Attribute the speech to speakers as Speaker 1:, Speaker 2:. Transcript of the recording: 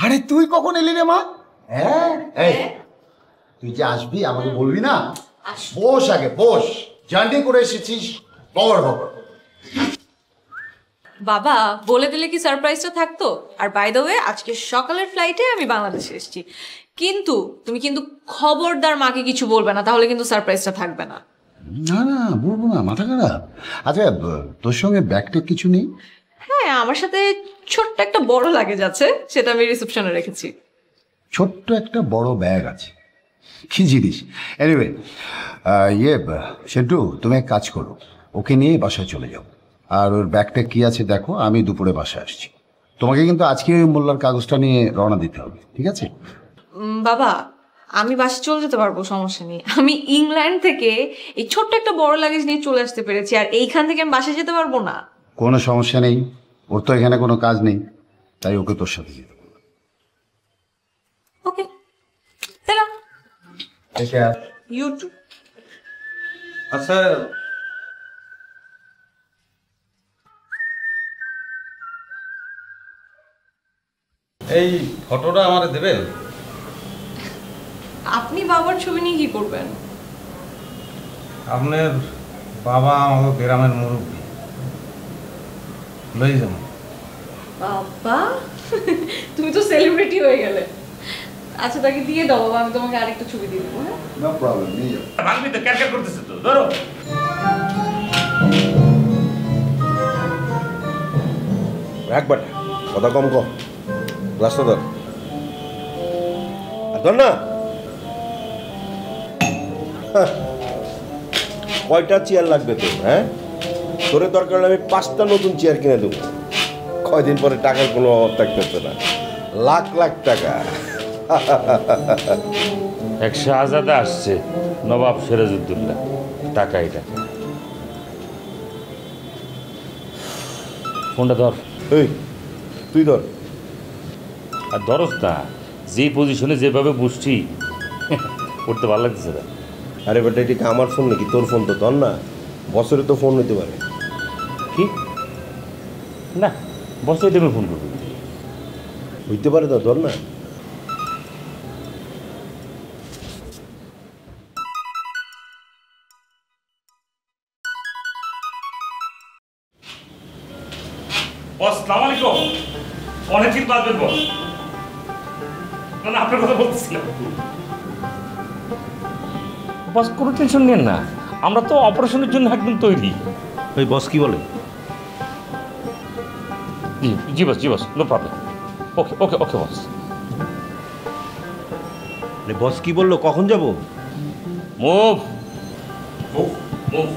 Speaker 1: আরে তুই কখন এলি রে মা? হ্যাঁ এই তুই যে আসবি আমাকে বলবি না? বস আগে বস, জার্নি করে এসেছিস, বর বর।
Speaker 2: বাবা বলে দিলে কি সারপ্রাইজটা থাকতো? আর বাই দ্য ওয়ে আজকে সকালের ফ্লাইটে আমি বাংলাদেশে এসেছি, কিন্তু তুমি কিন্তু খবরদার মাকে কিছু বলবে না, তাহলে কিন্তু সারপ্রাইজটা থাকবে না।
Speaker 1: না না বলবো না, মাথা খারাপ। আচ্ছা তোর সঙ্গে ব্যাগটা কিছু নেই?
Speaker 2: হ্যাঁ, আমার সাথে ছোট্ট একটা বড় লাগেজ আছে, সেটা আমি রিসেপশনে রেখেছি।
Speaker 1: ছোট্ট একটা বড় ব্যাগ আছে, কি জিনিস? এনিওয়ে সেন্টু তুমি এক কাজ করো, ওকে নিয়ে বাসায় চলে যাও, আর ওর ব্যাগটা কি আছে দেখো, আমি দুপুরে বাসায় আসছি। তোমাকে কিন্তু আজকে ওই মোল্লার কাগজটা নিয়ে রওনা দিতে হবে, ঠিক আছে?
Speaker 2: বাবা আমি বাসে চলে যেতে পারবো, সমস্যা নেই। আমি ইংল্যান্ড থেকে এই ছোট্ট একটা বড় লাগেজ নিয়ে চলে আসতে পেরেছি, আর এইখান থেকে আমি বাসায় যেতে পারবো না?
Speaker 1: কোনো সমস্যা নেই, ওর তো এখানে কোনো কাজ নেই, তাই ওকে তোর সাথে যেতে হবে।
Speaker 2: ওকে তাহলে ইউ টু।
Speaker 3: আচ্ছা এই ফটোটা আমারে দেবেন?
Speaker 2: আপনি বাবার ছবি নিয়ে কি করবেন?
Speaker 3: আপনার বাবা আমাকে গ্রামের মুরব্বী, লই যান।
Speaker 2: বাবা তুমি তো সেলিব্রিটি হয়ে গেলে। আচ্ছা তাকে দিয়ে দাও বাবা, আমি তোমাকে আরেকটা ছবি দিয়ে দেবো। হ্যাঁ
Speaker 1: নো প্রবলেম, নিয়ে যাও।
Speaker 4: ভাঙবি তো, ক্যারক্যার করতেছে তো, ধরো।
Speaker 5: একবার কথা কম কম, রাস্তা ধর ধর না। কয়টা চেয়ার লাগবে তোর? হ্যাঁ, তোরে দরকার হলে আমি 5টা নতুন চেয়ার কিনে দেবো। কয়দিন পরে টাকার কোনো অভাব থাকতেছে না, লাখ লাখ টাকা।
Speaker 4: এক শাহজাদা আসছে, নবাব সিরাজউদ্দৌলা, টাকাই টাকা। ফোনটা ধর।
Speaker 5: এই তুই ধর।
Speaker 4: আর ধরস না, যে পজিশনে যেভাবে বসছি করতে ভালো লাগতেছে না।
Speaker 5: আরে বেটা, এটা কি আমার ফোন নাকি তোর ফোন? তো ধর না, বছরে তো ফোন হইতে পারে।
Speaker 4: কি না, বসে দেবে ফোন করবি?
Speaker 5: হইতে পারে তো, ধর না।
Speaker 4: বস সালাম আলাইকুম। অনেকদিন বাদবেন বস। না না, আপনার কথা বলতেছিলাম। বস কোনো টেনশন নেন না, আমরা তো অপারেশনের জন্য একদম তৈরি।
Speaker 5: ওই বস কি বলে?
Speaker 4: জি জি বস, জি বস, নো প্রবলেম। ওকে ওকে ওকে বস।
Speaker 5: বস কি বললো, কখন যাব?
Speaker 4: Move move move.